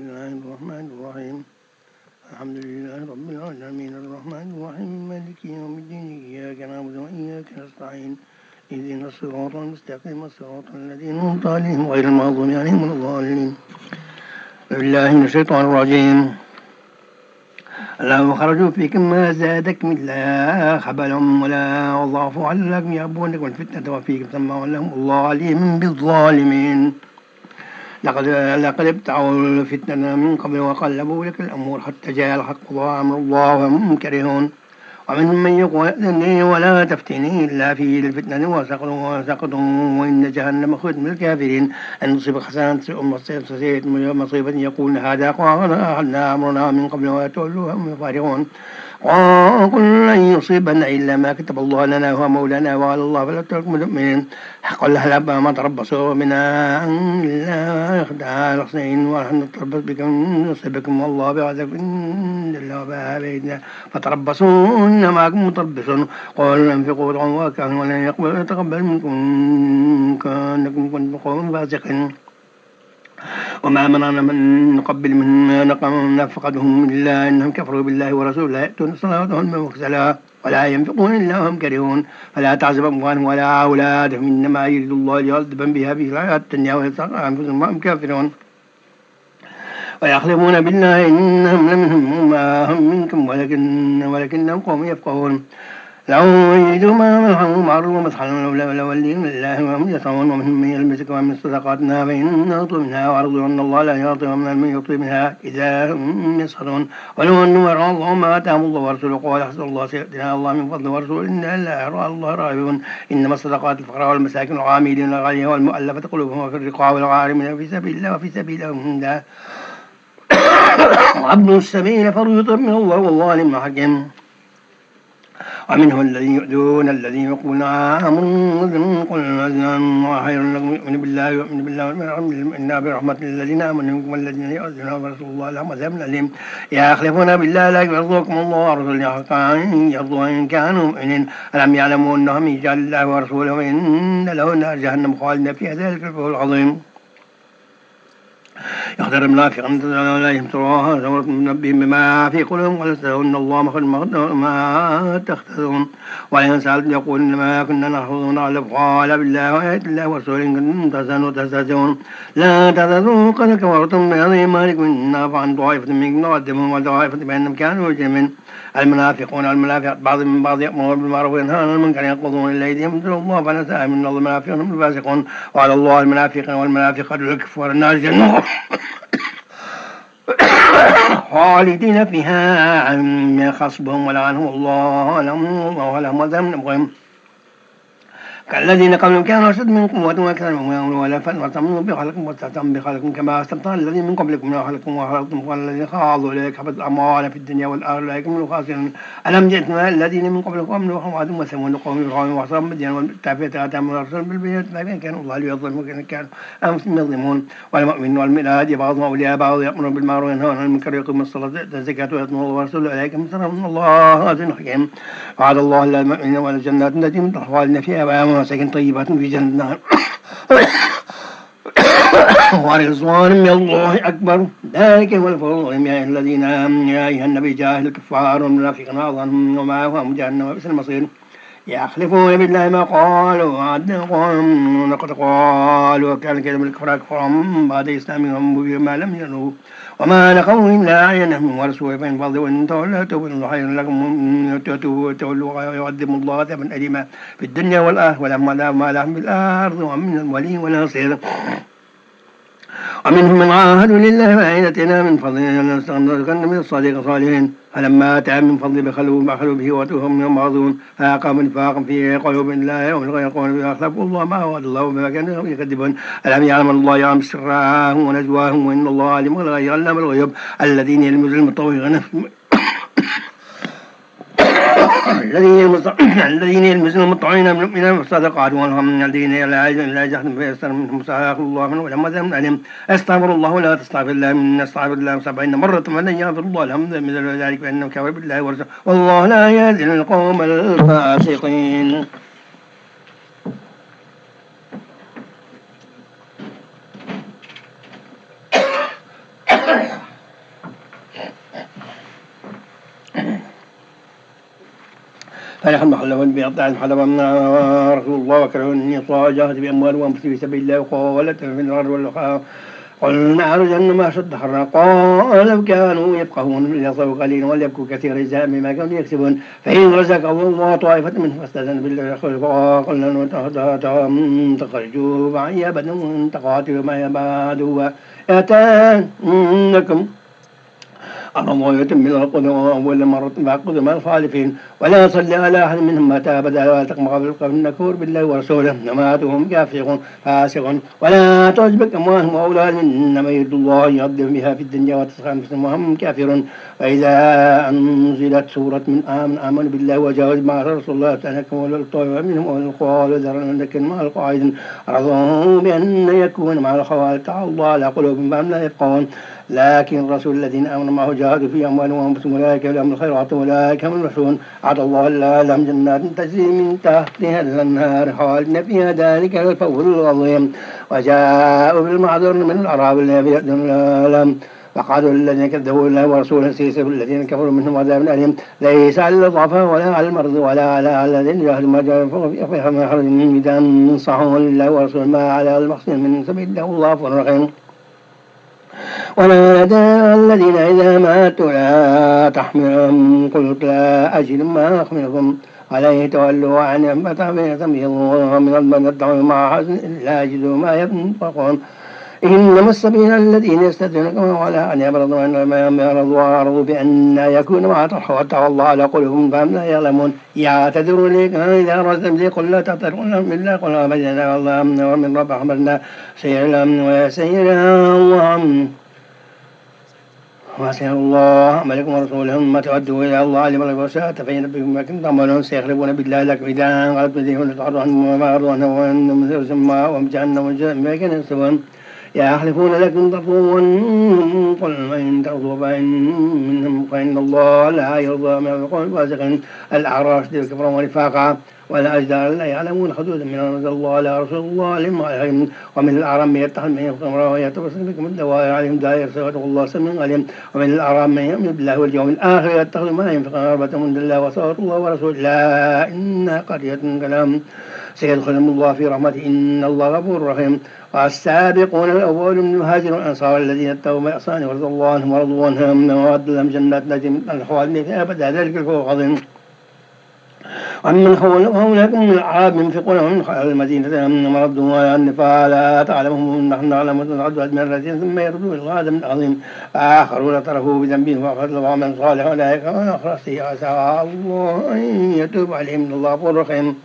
الله الرحمن الرحيم الحمد لله رب العالمين الرحمن الرحيم مالك يوم الدين إياك نعبد وإياك نستعين اهدنا الصراط المستقيم صراط الذين أنعمت عليهم غير المغضوب عليهم ولا الضالين. بالله من الشيطان الرجيم. لو خرجوا فيكم ما زادكم إلا خبلا ولا ضعفوا علكم يأبونكم الفتنة وفيكم سماعون لهم الله عليم بالظالمين. لقد ابتغوا الفتنة من قبل وقلبوا لك الأمور حتى جاء الحق وأمر الله وهم كرهون. ومنهم من يقول ائذني ولا تفتني إلا في الفتنة وسقطوا وإن جهنم خلد من الكافرين. أن تصيب حسنات مصيبة يقول هذا أخذنا أمرنا من قبل ويتولوا هم فارغون. وقل لن يصيبنا إلا ما كتب الله لنا هو مولانا وعلى الله فليتوكل المؤمنين. قل هل ما تربصوا بنا إلا إحدى الحسنين ونحن نتربص بكم نصيبكم والله بعذاب إلا بأهلنا فتربصوا إن معكم متربصون. قالوا انفقوا طعوا وكانوا ولن يتقبل منكم كأنكم كنتم قوما فاسقين. وما منعنا من نقبل من نفقدهم إلا أنهم كفروا بالله ورسوله لا يأتون الصلاة وهم وكسلا ولا ينفقون إلا هم كرهون. فلا تعزب أموالهم ولا أولادهم إنما يريد الله ليعذبهم بها في الحياة الدنيا ويستحق أنفسهم وهم كافرون. ويحلفون بالله إنهم لمنهم وما هم منكم ولكنهم قوم يفقهون. لو يجدوا ما ملحهم معروف ومسحنا لوليهم لله وهم يسعون. ومنهم من يلمسك ومن صدقاتنا فإن نعطوا منها وعرضوا أن الله لا يعطي ومن من يعطي منها إذا هم يسخطون. ولو أنهم يرى الله ما آتاهم الله ورسوله قال حسبنا الله سيؤتينا الله من فضله ورسوله إنا لا يرى الله راغبون. إنما الصدقات الفقراء والمساكين والعاملين عليها والمؤلفة قلوبهم وفي الرقاب والغارمين في سبيل الله وفي سبيل الله وابن السبيل فريضة من الله والله عليم حكيم. ومنهم الذين يؤذون الذين يقولون آمنوا قل خير لكم يؤمن بالله إنا برحمة الذين آمنوا منكم والذين يؤذون رسول الله لهم عذاب أليم. يحلفون بالله لا يرضوكم الله ورسوله حقا يرضوا إن كانوا مؤمنين. ألم يعلموا أنهم يجعل الله ورسوله وإن له نار جهنم خالدين فيها ذلك الفوز العظيم. يحذر المنافقين لا يمتروها زورة من ربهم بما في قلوبهم ولستهن الله مخرج ما تختزون. وإن سألتم يقول إنما كنا نحفظ ونعلم قال بالله وآيات الله ورسوله إن كنتم تستهزئون. لا تعتذروا قد كفرتم بعد إيمانكم إن نعفو عن طائفة منكم نعذبهم وطائفة بأنهم كانوا مجرمين. المنافقون والمنافقات بعضهم من بعض يأمرون بالمعروف وينهون عن المنكر يغضون إلى أيديهم نسأل الله فنسأل من الله المنافقين هم الفاسقون. وعلى الله المنافقين والمنافقات والكفار النار جنة خالدين فيها خصبهم ولعنهم الله ولهم عذاب مقيم. كالذين قبلهم كانوا أشد من قوة وأكثر ولا فأتموا بخلقكم واستهزأوا بخلقكم كما استمتع الذين من قبلكم خلقكم وخلقتم والذين خاضوا إليك حبطت الأموال في الدنيا والآخرة أولئك هم الخاسرون. ألم يأتكم الذين من قبلكم نوح وعاد وثمود وقوم إبراهيم وأصحاب مدين والتابعة آتاهم الرسول بالبينات ما كان الله ليظلمهم وكان أنفسهم يظلمون. والمؤمنون والمؤمنات بعضهم أولياء بعض يأمرون بالمعروف وينهون عن المنكر ويقيمون الصلاة ويؤتون الزكاة ويطيعون الله ورسوله أولئك هم من الله عزيز حكيم. وعد الله للمؤمنين والجنات التي من خالدين فيها ومساكن طيبات في جنة ورضوان من الله أكبر ذلك هو الفوز يا الذين يا أيها النبي جاهد الكفار والمنافقين وأعظمهم ومأواهم جهنم وبئس المصير. يحلفون بالله ما قالوا لقد قالوا وكان كذب الكفار كفرهم بعد إسلامهم بما لم ينهوا وما نقوا إلا أعينهم ورسوله فإن فضلوا وإن تولوا توبوا خير لكم تولوا يعذبهم الله عذابا أليما في الدنيا والآخرة ولهم عذاب ما لهم بالأرض ومن الولي والنصير. ومنهم من عاهدوا لله وإن آتينا من فضله لنستغنن من الصادق صالحين. فلما آتاهم من فضله بخلوا به وأتوهم من معظون فأقاموا نفاقا في قلوب الله يوم الغير قول أخلفوا الله ما وعد الله بما كانوا يكذبون. ألم يعلم الله يعلم سرهم ونجواهم وإن الله عليم الغيب علام الغيوب. الذين يلمزون المطوعين الذين يلمزون المطوعين من الصدقات والهم الذين لا يجحدون فيستر منهم سيأخذ الله منه ولهم عذاب أليم. استغفر الله لا تستغفر الله من استغفر الله 70 مرة ومن يغفر الله لهم مثل ذلك فإنه كافر بالله ورسوله والله لا يهدي القوم الفاسقين. فرح المحل والبيض عن حلب رسول الله وكره النصارى جاهد بأموال وأنفسه في سبيل الله وقالت في الأرض والأخرى قل نار جهنم أشد حرا قال لو كانوا يفقهون ليصلوا قليلا وليبكوا كثيرا جزاء بما كانوا يكسبون فإن رزق الله طائفة منهم فاستأذن بالله فقلنا تخرجوا معي أبدا تقاتلوا معي بعد يأتانكم الله يتم القدوة أول مرة بعقد مع الخالفين ولا يصلي على أحد منهم مات أبدا ولا تقم قبل القبر النكور بالله ورسوله نماتهم كافر فاسق ولا تعجبك أموالهم وأولادهم إنما يريد الله أن يعذب بها في الدنيا وتسخر مسلم وهم كافر وإذا أنزلت سورة من آمن بالله وجاوز مع رسول الله تنكم والطائف منهم والقوال ذرا لكن مع القاعد رضوا بأن يكون مع الخوالف تعالى الله على قلوبهم فهم لا يفقهون لكن الرسول الذين آمنوا معه جاهدوا في أموالهم وأنفسهم أولئك لهم الخيرات أولئك هم المفلحون أعطى الله لهم جنات تجري من تحتها الأنهار خالدين فيها ذلك الفوز العظيم وجاءوا بالمعذور من الأعراب الذين يأتون العالم وقالوا الذين كذبوا الله ورسوله سيصيب الذين كفروا منهم عذاب أليم ليس على الضعفاء ولا على المرضى ولا على الذين يجاهدوا ما جاءوا في خرج من ميدان صحوا لله ورسوله ما على المحسن من سبيل الله غفور رحيم ونادى الذين إذا ماتوا لا تحملهم قلت لا أجد ما أحملكم عليه تولوا عنهم فتعبير من المن الدعوة مع حزن لا يجدوا ما ينفقون إنما السبيل الذين يستدعونكم ولا أن يبرضوا إنما يمرضوا وأعرضوا بأن يكون مع تحوى الله على قلوبهم فهم لا يعلمون يعتذروا إليك إذا رزقهم لي قل لا تعتذروا بالله قل أبدنا الله أمن ومن رب حمدنا سير الأمن ويسير الله وأسأل الله عملكم ورسولهم ما تودوا إلى الله علم الغيب والشهادة فينبئكم بما كنتم تعملون سيخلفون بالله لكم إذا انقلبتم إليهم لتعرضوا عنهم وما أرضوا عنهم وأنهم مسرسما وهم جهنم وما كانوا يكسبون يحلفون لكم ترضون قل من ترضوا فإن الله لا يرضى من القوم الفاسقين الأعراف الكفر والنفاق والأجدار لا يعلمون حدودا من أنزل الله على رسول الله عليهم ومن الأعراب من يتخذ من يخمر ويتبصر بكم الدواء عليهم دائر سواد الله سميع عليم ومن الأعراب من يؤمن بالله واليوم الآخر يتخذ ما ينفق رغبة من الله وصوت الله ورسوله لا إن قرية كلام سيدخلهم الله في رحمته إن الله غفور رحيم والسابقون الأول من المهاجرين والأنصار الذين اتقوا بإحسان ورضوا الله عنهم ورضوا عنهم وأعد لهم جنات تجري من الخوالد فيها أبدا ذلك الفوز العظيم ومن حولكم من الأعراب ينفقون من خلال المدينة من ردوا على النفاق لا تعلمهم نحن نعلم تعدد من الذين ثم يردوا إلى هذا من عظيم آخرون تركوا بذنبهم وأخذوا عملا صالحا أولئك من أخرسي عسى الله أن يتوب عليهم إن الله غفور رحيم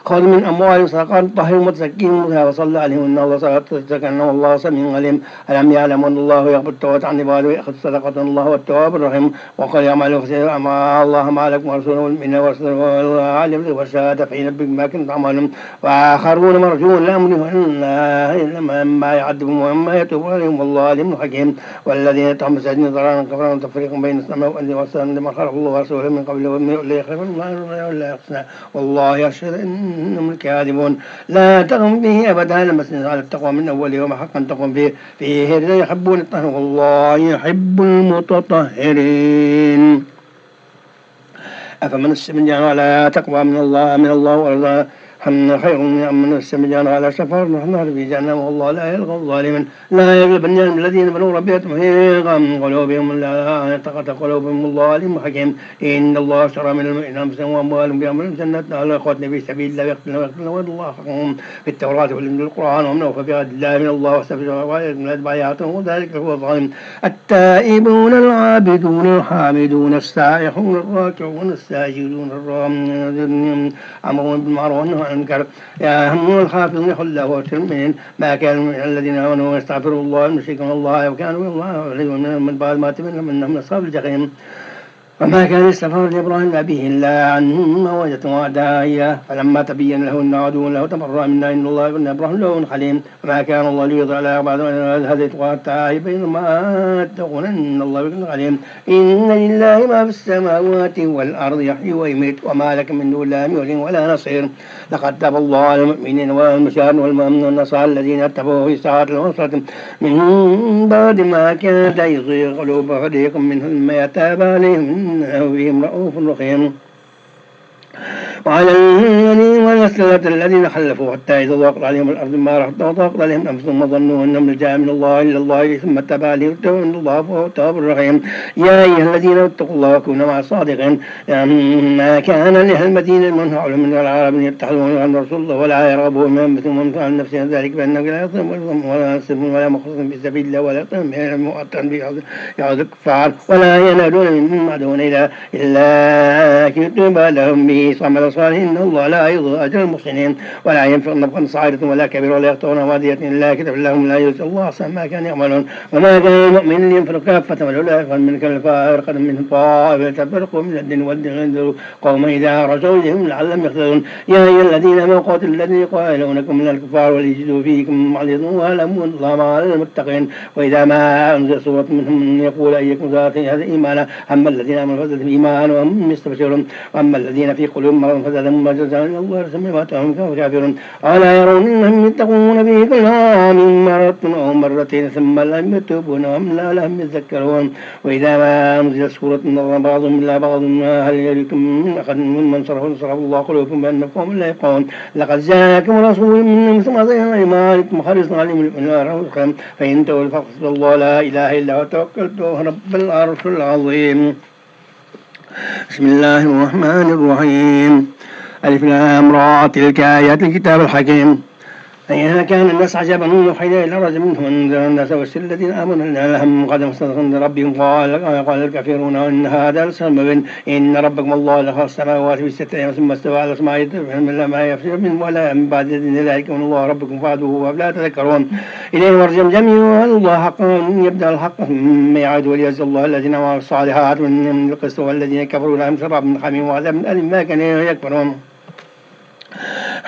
خذ من أموالهم صدقات طهرهم وتزكيهم بها وصلى عليهم إن الله صدقة إن الله سميع عليم ألم يعلموا أن الله يقبل التوبة عن عباده ويأخذ صدقة الله هو التواب الرحيم وقال يعملوا فسيروا مع الله ما لكم ورسوله والمؤمنين ورسوله والعالم والشهادة فينبئكم بما كنتم تعملون وآخرون مرجون لا أمره إلا ما يعذبهم وما يتوب عليهم والله عليم حكيم والذين يتهم مساجد ضرارا كفرا تفريق بين السماء والأرض والسلام لمن خلق الله ورسوله من قبل ومن لا يخلف الله ولا يحسن والله يشهد إنهم الكاذبون لا تقم به أبدا المسجد على التقوى من أول يوم حقا تقوم فيه الذين يحبون الطهر والله يحب المتطهرين أفمن استمجان على تقوى من الله ورضا حمنا خير من السمجان على سفر نحن في جهنم والله لا يلقى الظالمين لا يغلبن الذين بنوا ربيتهم هيغا من قلوبهم لا يتقط قلوبهم الله عليم حكيم إن الله اشترى من المؤمنين أنفسهم وأموالهم بأمر الجنة على أخواتنا في سبيل الله يقتلون ويقتلون الله حقهم في التوراة والإنجيل القرآن ومن أوفى بعهد الله من الله واستبشر وغير من أتباعهم وذلك هو الظالم التائبون العابدون الحامدون السائحون الراكعون الساجدون الرامون أمرون بالمعروف أنكر يا هم الخافضون يخلى وترمين ما كانوا من الذين آمنوا ويستغفروا الله المشركون الله وكانوا الله من بعد ما تبين منهم أصحاب الجحيم وما كان استغفار لإبراهيم لأبيه إلا عن موعدة وعدها إياه فلما تبين له أنه عدو له تبرأ منا إن الله إن إبراهيم له حليم وما كان الله ليضيع على بعد أن هديت حتى بينما تقول إن الله بكل عليم إن لله ما في السماوات والأرض يحيي ويميت وما لك من دون الله من ولي ولا نصير لقد تاب الله على المؤمنين والمشاهدين والمؤمنين والنصارى الذين اتبعوه في ساعة العسرة من بعد ما كاد يزيغ قلوب فريق منهم ما تاب عليهم إنه بهم رؤوف رحيم وعلى الذين والنسلة الذين خلفوا حتى إذا ضاقت عليهم الأرض ما رحت وضاقت عليهم أنفسهم وظنوا أنهم لجاء من الله إلا الله ثم تاب عليهم إن الله فهو التواب الرحيم يا أيها الذين اتقوا الله وكونوا مع الصادقين ما كان لأهل المدينة من حولهم من العرب يتخذون عن رسول الله ولا يرغبوا من أنفسهم ومن عن نفسهم ذلك بأنه لا يظلم ولا ينصبون ولا مخصص في سبيل الله ولا يقتلون مؤطرا يعود الكفار ولا ينالون من عدو إلا كتب لهم به صمد صالح إن الله لا يضيع أجر المحسنين ولا ينفق نفقا صاعدة ولا كبير ولا يقطعون وادية إلا كتب لهم لا يجزي الله أحسن ما كانوا يعملون وما كان المؤمن لينفق كافة ولولا يفعل من كالفائر قد منهم طائفة تفرقوا من الدين والدين قوم إذا رجعوا إليهم لعلهم يخذلون يا أيها الذين آمنوا قاتلوا الذين يقاتلونكم من الكفار وليجدوا فيكم غليظا واعلموا أن الله مع المتقين وإذا ما أنزل سورة منهم يقول أيكم زادت هذا إيمانا أما الذين آمنوا فزادهم إيمانا وهم يستبشرون وأما الذين في قلوبهم مرض فزادهم جزاء الله رسمهم كافرون ألا يرون أنهم يتقون به كل عام مرة أو مرتين ثم لم يتوبون وهم لا لهم يذكرون وإذا ما أنزلت سورة نظر بعضهم إلا بعض هل يريكم من أحد ممن صرف الله قلوبهم بأنهم قوم لا يفقهون لقد جاءكم رسول من أنفسكم عزيز عليما عنتم حريص عليكم بالمؤمنين فإن تولوا فحسبي الله لا إله إلا هو توكلت رب العرش العظيم بسم الله الرحمن الرحيم ألف لام را تلك آيات الكتاب الحكيم أيها كان الناس عجبا يوحينا إلى رجل منهم أنذر الناس وبشر الذين آمنوا أن لهم قدم صدق عند ربهم قال الكافرون إن هذا لسحر مبين إن ربكم الله خلق السماوات في 6 أيام ثم استوى على السماء يتبعون ما يفسر من ولا من بعد ذلك وأن الله ربكم فاعبدوه ولا تذكرون إليه مرجعكم جميعا الله حقا يبدأ الحق ثم يعود وليجزي الله الذين عملوا الصالحات من القسط والذين كفروا لهم شراب من حميم وعذاب من أليم ما كانوا يكفرون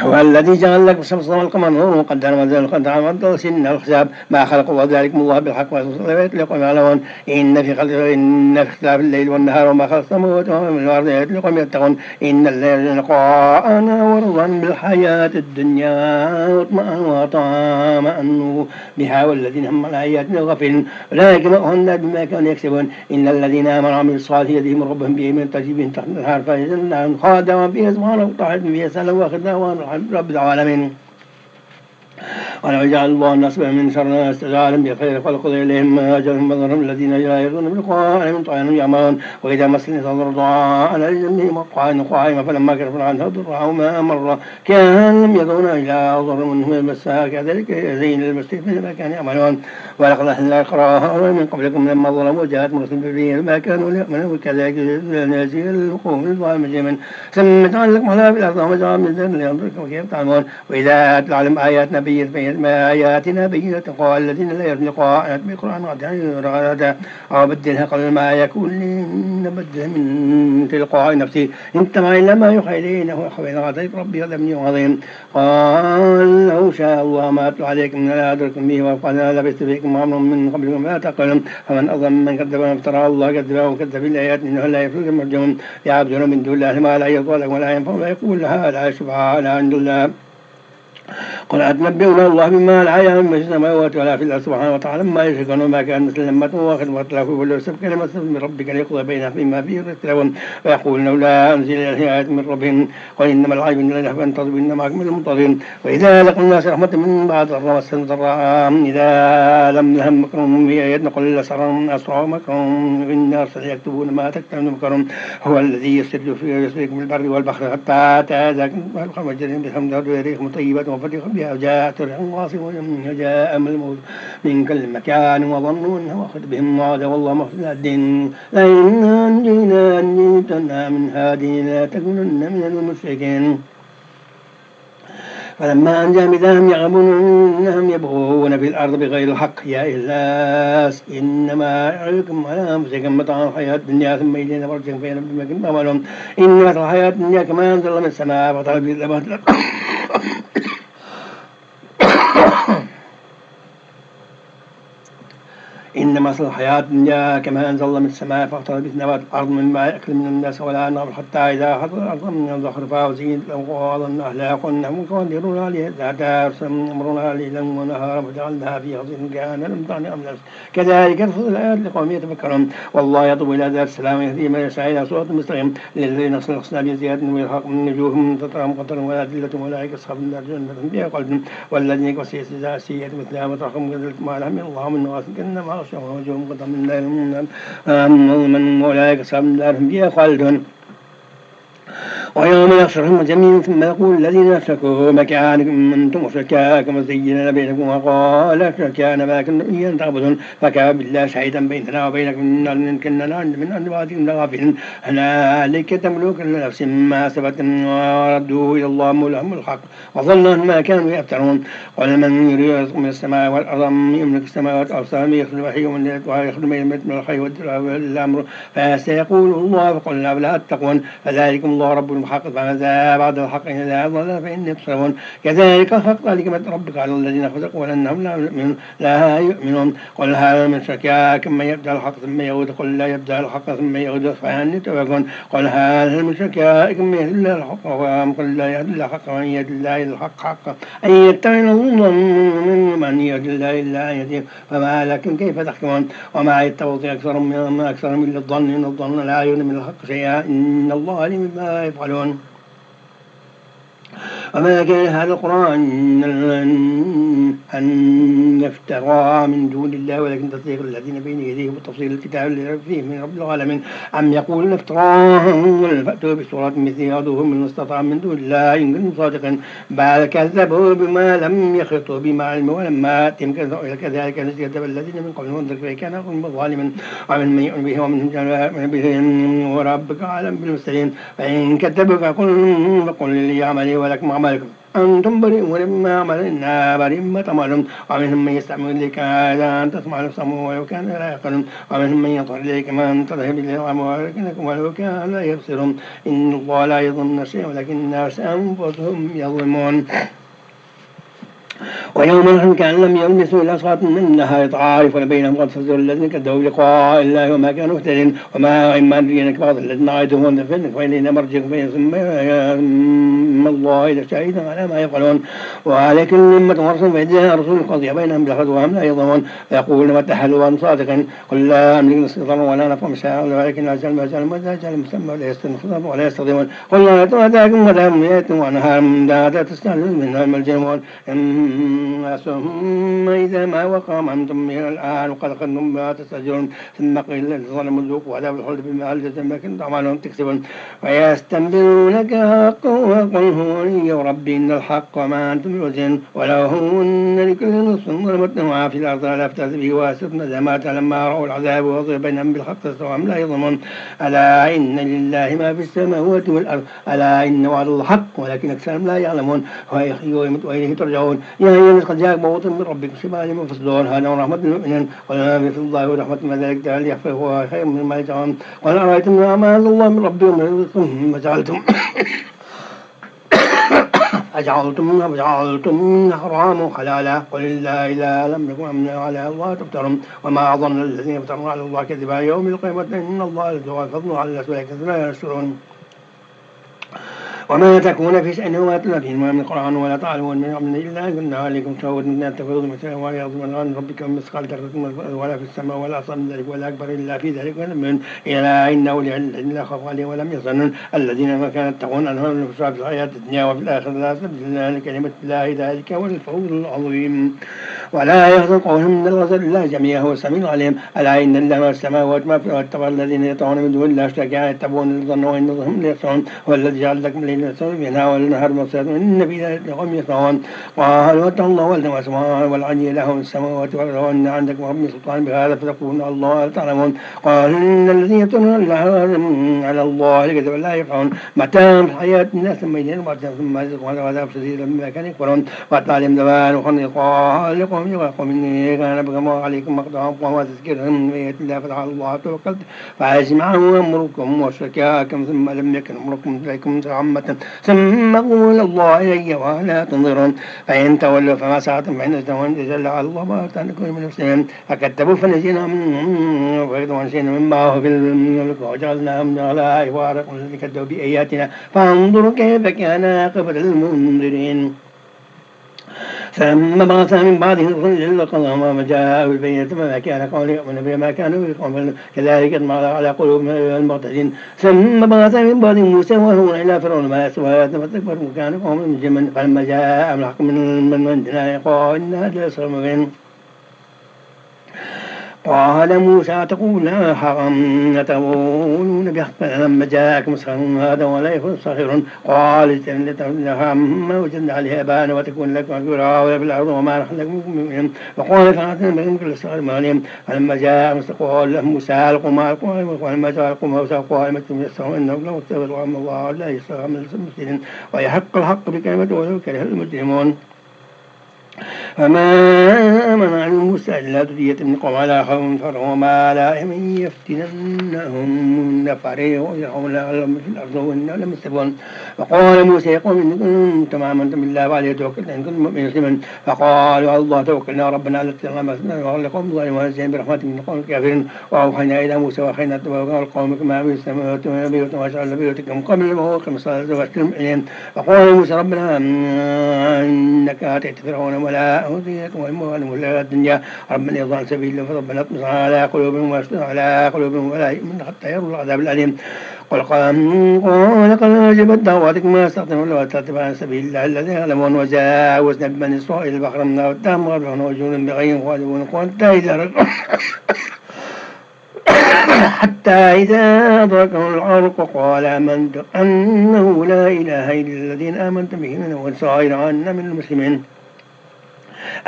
هو الذي جعل لكم الشمس والقمر نورا وقدر منزل القدر وقدر سن الحساب ما خلق الله ذلكم الله بالحق والصلاة لقوم يعلمون إن في اختلاف الليل والنهار وما خلق السماوات والأرض لقوم يتقون إن الذين لقاءنا ورضا بالحياة الدنيا وطمأنوا بها والذين هم على آياتنا غافلون أولئك مأواهم بما كانوا يكسبون إن الذين آمنوا وعملوا الصالحات يهديهم ربهم بإيمان تجري بهم تحت الأنهار فجعلناهم خالدين فيها سبحانه وتعالى فيها سلام وآخر رب العالمين ولو جعل الله الناس من شر استجعالهم بخير خلق إليهم أجلهم بذرهم الذين لا يرجون بلقاء من طعام يعملون وإذا مس الإنسان ضر دعاء على جنبه قائما فلما كشف عنه ضره ما مر كان لم يدعونا إلى ضر منه مسها كذلك زين المسلمين ما كانوا يعملون ولقد أهلكنا القرى من قبلكم لما ظلموا وجاءتهم رسل بالبينات ما كانوا ليؤمنوا كذلك نجزي القوم الظالمين ثم جعل لكم على في الأرض وجعل من ذنب لينظركم كيف تعلمون وإذا أتلى عليهم آياتنا آياتنا بينة قال الذين لا يرجون لقاءنا بالقرآن غدا أو بدلها قبل ما يكون نبدل من تلقاء نفسي انت ما إلا ما يوحى إلينا هو خوين غضيت ربي غضبني عظيم قال لو شاء الله ما أتلو عليكم من لا أدركم به وقال لبثت فيكم عمر من قبلكم لا تعقلون فمن أظلم من كذب وافترى الله كذبه وكذب بالآيات إنه لا يفلح المرجون يعبدون من دون الله ما لا يضر لهم ولا ينفع ويقول هذا شفعاء عند الله قل أتنبئون الله بما لا يعلم في السماوات ولا في الأرض سبحانه وتعالى ما يشركون وما كان مثل لمة واخر واختلافوا ولو سبق كلمة من ربك ليقضى بينهم فيما فيه يختلفون ويقول لولا أنزل إليه آيات من ربهم قل إنما الغيب من الله فانتظروا إنما معكم من المنتظرين وإذا لقوا الناس رحمة من بعد ضراء مسهم ضراء إذا لم يهم مكرهم في آيات قل أسرع مكرهم إن أرسل يكتبون ما تكتبون مكرهم هو الذي يسركم بالبر والبحر حتى تأذاكم الخمر جريم بحمد وريكم طيبات وفتح بها وجاءت ريح عاصف وجاء من الموت من كل مكان وظنوا أنه أخذ بهم وعد والله مخزن الدين لئن أنجينا من هذه لا تكونن من المشركين فلما أن جاء بداهم يغبونهم يبغون في الأرض بغير الحق يا إلاس إنما يعلكم على أنفسكم متاع الحياة الدنيا ثم إلينا مرجعكم فينبئكم بما كنتم تعملون إن مثل الحياة الدنيا كما أنزل من السماء فطلب به النبات إن مثل الحياة الدنيا كما أنزل من السماء فاختلط به نبات الأرض مما يأكل من الناس ولا نار حتى إذا حضر الأرض من زخرفها وزينت وظن أهلها قلنا قادرون عليها ذات أمرنا ليلا ونهارا وجعلناها في حصير كان لم تعن أملس كذلك نفصل الآيات لقوم يتفكرون والله يطلب إلى دار السلام يهدي من يشاء إلى صراط مستقيم للذين أصلحنا بزيادة ويلحق من نجوهم تترهم قطر ولا ذلة أولئك أصحاب النار جنة بها خالدون والذين كسيئة سيئة مثلها مطرحهم كذلك ما لهم الله من غاس كأنما وجوههم قطع من نار من أولئك أصحاب النار هم فيها خالدون ويوم يحشرهم جميعا ثم يقول الذين أشركوا مكانكم أنتم وشركاءكم وزينا بينكم وقال شركاءنا ما كنتم إيانا تعبدون فكفى بالله شهيدا بيننا وبينكم إن كنا من أنباتكم لغافلين هنالك تملك كل نفس ما سبت وردوا إلى الله مولاهم الحق وظنوا ما كانوا يفترون قل من يريد رزق من السماء والأرض يملك السماوات والأرض يخرج الوحي ويخرج من الحي والأمر فسيقول الله فقلنا بلا تتقون فذلكم الله رب الحق فماذا بعد الحق إذا ضل فإن يبصرون كذلك حق كلمة ربك على الذين فسقوا ولأنهم لا يؤمنون قل هذا من شركائكم من يبدأ الحق ثم يعود قل لا يبدأ الحق ثم يعود فأني توكون قل هذا من شركائكم من يهد الله الحق قل لا يهد الله الحق ومن يهد الله الحق حقا أن يتبعن من يهد الله إلا أن يهديه فما لكم كيف تحكمون وما يتبع أكثرهم إلا الظن إن الظن لا يغني من الحق شيئا إن الله عليم بما يفعلون وما كان هذا القرآن أن يفترى من دون الله ولكن تصديق الذين بين يديه وتفصيل الكتاب الذي ريب فيه من رب العالمين أم يقولون افتراه فأتوا بسورة مثله يدعوهم من استطاع من دون الله إن كنتم صادقين بل كذبوا بما لم يحيطوا بما علموا ولما يأتهم كذلك نجزي الذين من قبلهم ذلك كان هم ظالما ومن من يؤمن به ومن به وربك أعلم بالمرسلين فإن كذبوك فقل لي عملي ولكم أعمالكم أنتم بريئون مما عملنا بريء مما تعملون ومنهم من يستعمل إليك هذا أن تسمع نفسه ولو كان لا يعقلون ومنهم من ينظر إليك ما أن تذهب إليهم ولو كان لا يبصرون إن الله لا يظلم شيئا ولكن الناس أنفسهم يظلمون ويوم الحشر كأن لم يلبسوا إلا صلاة من النهار عارفون بينهم قد فزعوا الذين كذبوا بلقاء الله وما كانوا مهتدين وما إما أدرينك بعض الذين عايدهم فإلينا مرجعكم ثم الله إذا شهيدا على ما يفعلون وعلى كل أمة ورسول فإذا رسول قضي بينهم بالحق وهم لا يظلمون فيقولون متى حلوا وهم صادقين قل لا أملك نفسي ضرا ولا نفعا مساء ولكن أجل ما جعل وإذا جعل مسمى ولا يستنخذون ولا يستخدمون قل لا تأتاكم مدام يأتوا وأنهار من لا تستعلون منها الملجمون ثم إذا ما وقع أنتم من الآن وقد أخذتم ما تستأجرون ثم قيل للظالمون ذوقوا عذاب الخلد بما ألجزم ما كنتم تعملون تكسبون ويستنبئونك حق وقل هو لي ربي إن الحق وما أنتم بوزن ولو هن لكل نصف ظلمت ما في الأرض لا افتأت به واسطنا ندمات لما رأوا العذاب ووضع بينهم بالحق تستوهم لا يظلمون ألا إن لله ما في السماوات والأرض ألا إن وعد الله حق ولكن أكثرهم لا يعلمون وإليه ترجعون يا أيها الناس قد جاءكم موعظة من ربكم شفاء لما في الصدور هذا ورحمة للمؤمنين ولا في الله ورحمة ما ذلك تعالى يخفى هو خير مما يجعلون قال أرأيتم ما أنزل الله من ربكم من رزق فجعلتم أجعلتم حراما حلالا قل الله لا لم يكن أمنا على الله تفترون وما أظن الذين يفترون على الله كذبا يوم القيامة إن الله لذو الفضل على الناس ولكن لا يشكرون وما تكون في شأن وما تتلى فيه من القرآن ولا تعلمون من أمر إلا كنا عليكم شهود من تفرض مثل ولا يظلم عن ربك مثقال ذرة ولا في السماء ولا أصغر من ذلك ولا أكبر إلا في ذلك ولم إلا إنه لعلم لا خاف عليه ولم يظنون الذين ما كانت تقون أنهم في الحياة الدنيا وفي الآخرة لا سبيل الله لكلمة الله ذلك هو الفوز العظيم ولا يحزن قولهم من الغزل الله جميعا هو السميع العليم. ألا إن الله ما في السماوات ما في الأرض ترى الذين يطغون من دون الله شركاء يتبعون الظن وإن هم ليخشعون هو الذي جعل لكم الليل سبحا والنهار مبصرا إن في ذلك لقوم يسمعون. قالوا اتقوا الله ولتم سبحانه والعلي له من السماوات والأرض وإن عندكم رب سلطان بهذا فتقولون الله تعلمون. قالوا إن الذين يفترون على الله الكذب لا يفعلون متاع الحياة الناس ثم يدين ثم يرزقون العذاب شديدا مما كانوا يكفرون. وأتعلم دبان وخلق قال لقوم يقوم إني كان بكم عليكم مقطعا وما تذكرهم من بيت الله فتعالى الله توكلت فأجمعوا أمركم وشركاءكم ثم لم يكن أمركم إليكم عامة ثم قولوا إلى الله إلي ولا تنظرون. فإن تولوا فما ساعتم فإن جل على الله ما أنكم من المسلمين. فكذبوا فنجينا منهم ونسينا مما في الملك وجعلناهم على وارق الذين كذبوا بآياتنا فانظروا كيف كان عاقبة المنذرين. ثم بعث من بعدهم رسلا قضوا ما جاءوا بالبينات فما كان قول يؤمن بما كانوا يقومون كذلك اطبع على قلوب المعتدين. ثم بعث من بعدهم موسى وهارون إلى فرعون ما يسوى فاستكبروا وكانوا قوما مجرمين. فلما جاء الحق من عندنا قال إن هذا لسحر مبين. قال موسى تقولون حرام تقولون بحق لما جاءكم سحر هذا ولا يكون ساحر. قال لتفعلوا ما وجدنا عليها آباءنا وتكون لكم عقبا ولا في الأرض وما نحن لكم مؤمنين. وقال فأتنا بهم كل سحر معلم. فلما جاء قال لهم موسى ألقوا ما ألقوا ولما جاء ألقوا ما قال ما يستحوا إنهم لم يستغفروا عما الله لا يستغفر من المسلمين ويحق الحق بكلمته ولو كره المجرمون. فما منع موسى إلا ذرية من قوم على قوم فرعوا لا من يفتننهم نفري ويرعون لهم في الأرض وإنا لمسلمون. وقال موسى يا قوم إن كنتم آمنتم بالله وعليه توكلنا إن كنتم مسلمين. فقالوا على الله توكلنا ربنا لا تجعلنا مثلا لقوم ظالمين ونجنا برحمة من القوم الكافرين. وأوحينا إلى موسى وأخينا القوم كما في السماوات والأرض وجعلنا بيوتكم قبل الموت الصلاة واستلم إليهم. وقال موسى ربنا إنك آتيت فرعون ولا أوتيكم والموالم ولا الدنيا ربنا يضع سبيلا فربنا اطمس على قلوبهم واشتغل على قلوبهم ولا يؤمن حتى يروا العذاب الأليم. قال قد أجبت دعواتكم ما استغفروا له وتتبعوا سبيل الله الذي يعلمون. وجاوزنا ببني إسرائيل البحر من والتهم غرفهم وجون بغير غالبون حتى إذا أدركه الغرق قال آمنت أنه لا إله إلا الذين آمنت به من والسائر أن من المسلمين.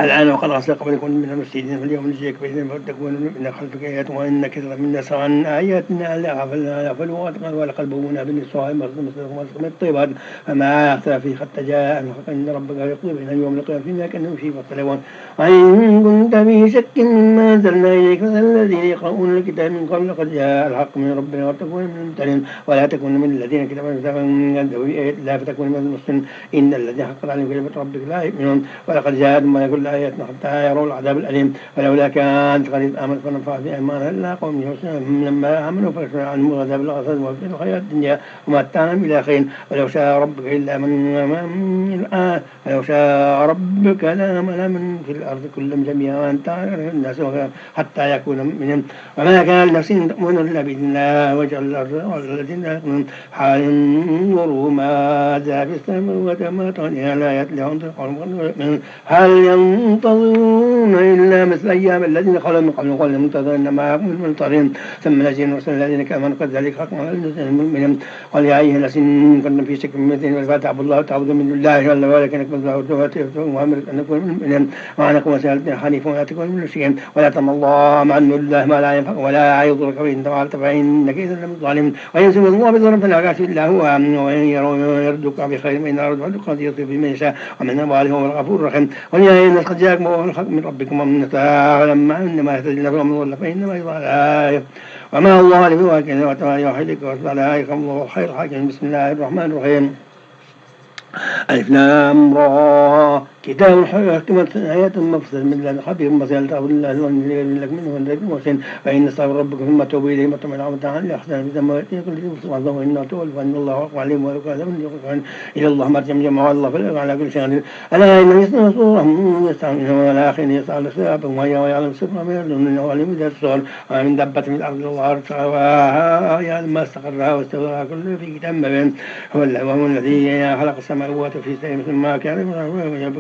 الآن وقد عصى قبلكم من المفسدين فاليوم نجيك بإذن فتكون من خلفك آيات وإن كثيرا من الناس عن آياتنا لغفلوا ولقلبونا بالنساء مرض الطيبات فما أخذ في حتى جاء الحق إن ربك يقضي بين يوم القيامة فيما كانوا فيه فاختلفون. وإن كنت في شك مما أنزلنا إليك فالذين يقرؤون الكتاب من قبل قد جاء الحق من ربنا وتكون من الممتنين ولا تكون من الذين كتبوا كتابا كذبوا بآيات الله فتكون من المسلمين. إن الذين حقت عليهم كلمة ربك لا يؤمنون ولقد جاءهم ما يقول آياتنا حتى يروا العذاب الأليم. ولولا كانت قرية آمنت فنفع في إيمانها إلا قوم يوسف لما آمنوا فكشفنا عنهم العذاب الأسد وفي الحياة الدنيا ومتعناهم إلى حين. ولو شاء ربك إلا من الآن ولو شاء ربك لآمن من في الأرض كلهم جميعا وأنت الناس حتى يكون منهم. وما كان لنفس تؤمن إلا بإذن الله وجعل الأرض والذين يؤمنون حال ينظروا ماذا في السماوات وما تغني الآيات لهم هل ينتظرون إلا مثل أيام الذين خلوا من قبل قل منتظرين معكم المنتظرين ثم نجينا رسل الذين كانوا قد ذلك حقا المؤمنين. قال يا أيها الذين كنتم في شك من مثل فاتعبوا الله تعبدوا من الله ولا ولكن وأمرت أن نكون من المؤمنين وعنكم وسألتنا حنيفا ولا تكون من المشركين ولا تم الله مع الله ما لا ينفع ولا يضرك وإن تفعلت فإنك إذا لم الظالمين. وإن سوى الله بظلم فلا كاشف إلا هو وإن يروا يردك بخير فإن أرد قد يصيب بمن يشاء ومن أمواله هو الغفور الرحيم. ويا الناس قد جاءكم الحق من ربكم ومن ولما إنما يهتدي الله ومن ضل فإنما يضل وما الله بواكب وتعالى يوحدك وتعالى الله خير حاكم. بسم الله الرحمن الرحيم. ألف لام را كتاب حكمت آيات مفصل من الله خبير بصير تعبد الله ومن لك منه ونذير المحسن فإن استغفر ربك ثم توب إليه وطمع عمد عن لأحسن في ذنب كل شيء الله وإنه تول فإن الله أقوى عليهم ويقال من يقول إلى الله مرجم جمع الله فلا على كل شيء ألا إن يسمع صورهم يستعملون ولا آخر يسعى لسبب ويعلم سر ما يرجون إنه عليم ذات الصور ومن دبة من الأرض الله سواها يعلم ما استقرها واستوى كل في كتاب مبين. هو الذي خلق السماء مربوطة في سيء مثل ما كان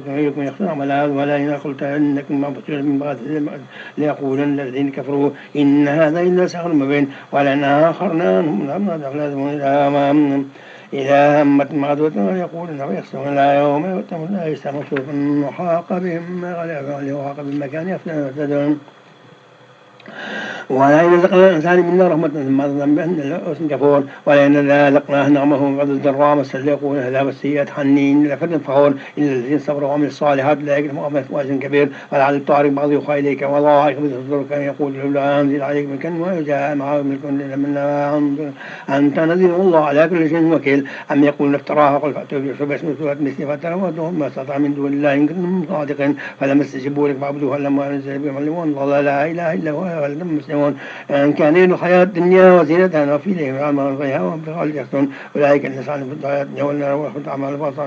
يكون يخسر ولا إن قلت إنكم مبطلون من بعد ليقولن الذين كفروا إن هذا إلا سحر مبين ولن آخرنا إلى همة معدودة يقولون ويخسرون لا يوم يؤتمون لا يستمسون وحاق بهم ما كان يفتدون ولئن ذقنا الإنسان منا رحمة ثم ظن بأن الحسن كفور ولئن ذقناه نعمه من بعد الضراء مسه يقول هذا والسيئات حنين لفرد فخور إلا الذين صبروا وعملوا الصالحات لا يجد مؤمن وأجر كبير ولعل الطارق بعض يوحى إليك والله يقبض الصدور كان يقول لولا أنزل عليك من كن وجاء معه من كن منا أنت نذير الله على كل شيء وكيل أم يقول افتراها قل فأتوا بسورة مثله فتروتهم ما استطاع من دون الله إن كنتم صادقين فلم استجيبوا لك فاعبدوه لما أنزل بهم الله لا إله إلا هو ولم مسلمون أن كان يريد الحياة الدنيا وزينتها وفي إليهم العمل فيها وابتغاء يحسنون أولئك الذين سعوا في الحياة الدنيا والنار ويأخذ أعمال باطلا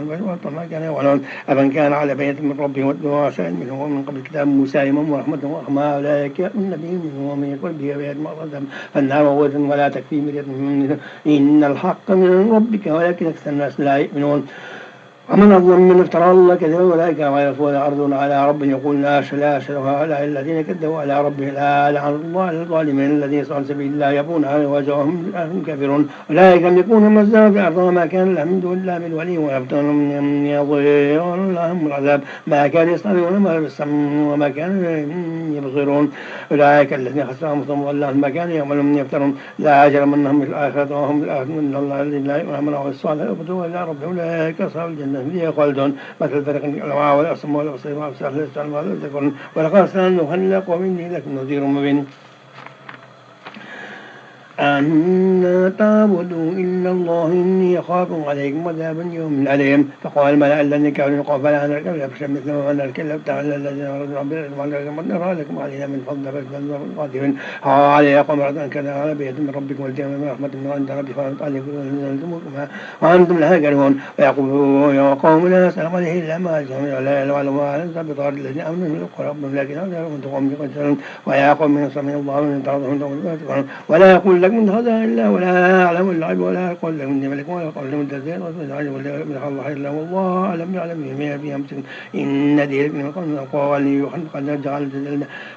ما كان يعملون أفمن كان على بينة من ربه والدعاء شاهد منه ومن قبل كتاب موسى إماما ورحمة ورحمة أولئك النبي منهم ومن يقول به بيد مقصدا فالنار موت ولا تكفي مرية منه إن الحق من ربك ولكن أكثر الناس لا يؤمنون ومن أظلم من افترى الله كذب أولئك ويصفون عرضون على ربهم يقول لا هؤلاء الذين كذبوا على ربهم لا لعن الله الظالمين الذين يسعون عن سبيل الله يبغون عنه وجوههم كافرون أولئك يملكون ما ازدادوا في الأرض وما كان لهم من دون الله من ولي ويبتغون من يضيعون لهم العذاب ما كانوا يستطيعون ما بالسمع وما كانوا يبصرون أولئك الذين خسروا أنفسهم والله ما كانوا يعملون يفترون لا أجرم أنهم في الآخرة وهم في الآخرة من الله الذي لا يؤمن والصالح يبدو إلى ربهم أولئك أصحاب الجنة فيها خالدون مثل الفرق الأنواع والأصم والأبصير والأبصار ليستعلم ولا تكن ولقد سألنا خلق ومني لكن نذير مبين أن تعبدوا إلا الله إني أخاف عليكم عذاب يوم أليم فقال الملأ الذين كانوا قال فلا نركب لبشر مثل ما نركب تعالى الذين أرادوا ربنا نرى لكم علينا من فضل فاسألوا القادرين علي قوم رضا كذا على بيت من ربكم والتيم من رحمة من عند ربكم فأنت عليكم وأنتم لها كارهون ويقولون يا قوم لا أسأل عليه إلا ما أجزهم لا يعلم ما أنزل بطار الذين أمنوا من القرى لكن هذا من تقوم بقدر ويا قوم من سمع الله من تعرضهم ولا يقول لك من هذا إلا ولا أعلم العيب ولا يقول لهم إني ملك ولا يقول لهم تزيد ولا يقول الله إلا والله أعلم يعلم بما في أمسك إن ديرك من قوم قال يوحنا قد جعل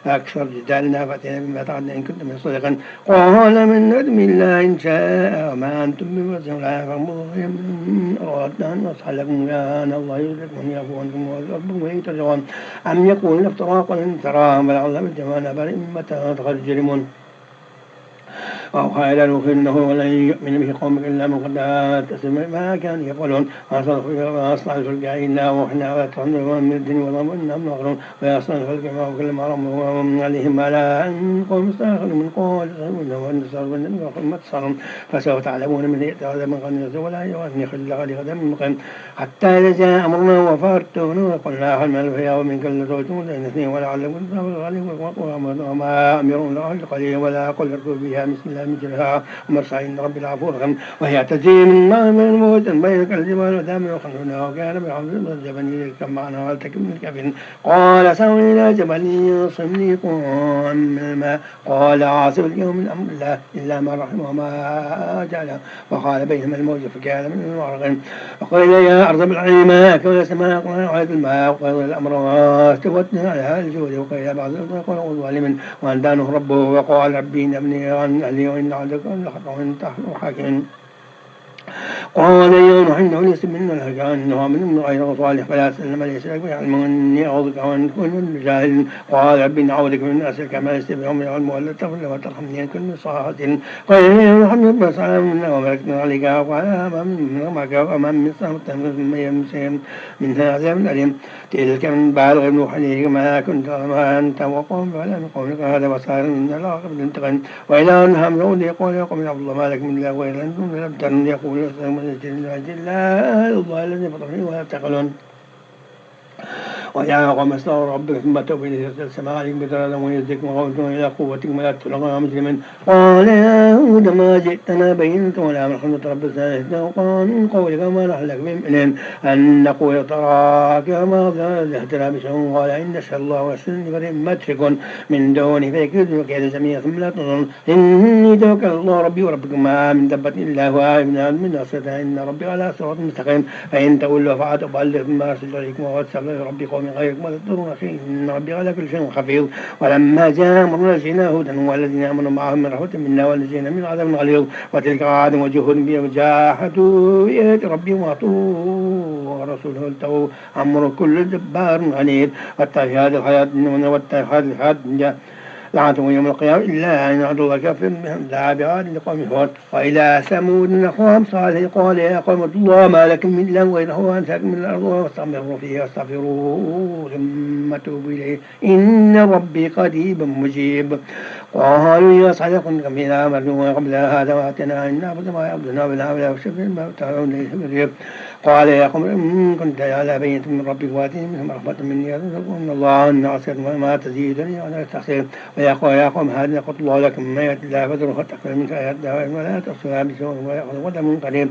أكثر جدالنا فأتينا بما تعدنا إن كنت من صدقا قال من ندم الله إن شاء وما أنتم بمسلم لا فمضهم أردنا أن نصح لكم يا أن الله يدرك من يعفو عنكم وربكم ويترجعون أم يقول افتراق إن تراه بل الله بالجمال بل إما تخرجون وأوحى إلى نوح إنه ولن يؤمن به قومك إلا من قد تسمع ما كانوا يقولون وأصلح الفلك إلا وإحنا وتحملون من الدنيا وضمنا من أغرون ويصلح الفلك ما وكل ما رموا ومن عليهم على أن قوم استأخروا من قول تسألونه وأن تسألوا ما تسألون فسوف تعلمون من يأتي هذا من قد يزول ولا يواني خل غدا من مقيم حتى إذا جاء أمرنا وفارتون وقلنا هل من فيها ومن كل زوجون لأن اثنين ولعلكم وما أمرون له القليل ولا قل اركوا بها بسم الله مجرها ومرسى إن رب العفو الرحيم وهي تجري من ماء من الموت بينك الجبال ودام وخلفنا وكان بحمد الجبل كم معنا والتكم من الكافرين قال سوي إلى جبل يصمني قوم من الماء قال عاصف اليوم من أمر الله إلا ما رحم وما جعله وقال بينهما الموج فكان من المغرقين وقال يا أرض بالعلم ماءك ويا سماء وعيد الماء وقال الأمر واستوتنا على الجود وقال بعض الظالمين وأندانه ربه وقال ربي ابني عن أهلي وإن عندك لحق وإن تحكم حاكم قال يا نوح إنه ليس منا الهجان إنه من غير صالح فلا تسلم ليس لك يعلم أني أعوذك وأن تكون من الجاهلين قال رب إن أعوذك من أسألك ما ليس بهم العلم ولا تغفر وترحمني أن كل صاحة قال يا محمد بن سلام منا وبركنا عليك وعلى أمام معك وأمام من صاحب من هذا من أليم تلك من بالغ نوح عليه ما كنت ما أنت وقوم ولا من قومك هذا وصار من الله قبل انتقن وإلى أن هم يقول يا قوم عبد الله ما لك من الله وإلى أنتم لم ترن يقول الله الذي فطرني ولا تعقلون ويا قوم استغفروا ربكم ثم توبوا إليه يرسل السماء عليكم بدرا ويزدكم وقومتم إلى قوتكم ولا تلقوا مسلما قال يا هود ما جئتنا بينة ولا من حمد ربنا إحدى وقال من قولك ما نحن لك بمؤمنين أن نقول تراك ما اهتنا بشعور قال إن شاء الله ورسولني فريم مترك من دوني فيكيد كيد جميع ثم لا تظن إني توكل الله ربي وربكم ما من دبة إلا هو عالم من أصلها إن ربي على صراط مستقيم فإن تولوا فأبلغ ما أرسلت إليكم وأتبع ربي قوم غيركم ولا تضرون شيء إن ربي على كل شيء حفيظ ولما جاء أمرنا نجينا هودا والذين آمنوا معه من رحمة منا ونجينا من عذاب غليظ وتلك عاد وجهود بها وجاحدوا بآيات ربهم وعطوا ورسوله التقوا أمر كل جبار عنيد واتخذ الحياة لعنتم يوم القيامة إلا أن يعد الله كافر بهم دعا بعاد لقوم هود وإلى ثمود أخاهم صالح قال يا قوم اعبدوا الله ما لكم من إله غيره أنشأكم من الأرض واستغفروا فيها واستغفروه ثم توبوا إليه إن ربي قريب مجيب قالوا يا صالح كنتم فينا مرجوا قبل هذا وآتنا أن نعبد ما يعبدنا بنا ولا يشرك ما تعالون ليس قال يا قوم إن كنت على بينة من ربك وآتني منهم رحمة مني أن الله أن عصيت ما تزيدني ولا تحصير ويا قوم هذا قلت الله لكم ما يأتي الله فذروا فتقبل منك آيات ولا تحصيها بسوء ولا من قريب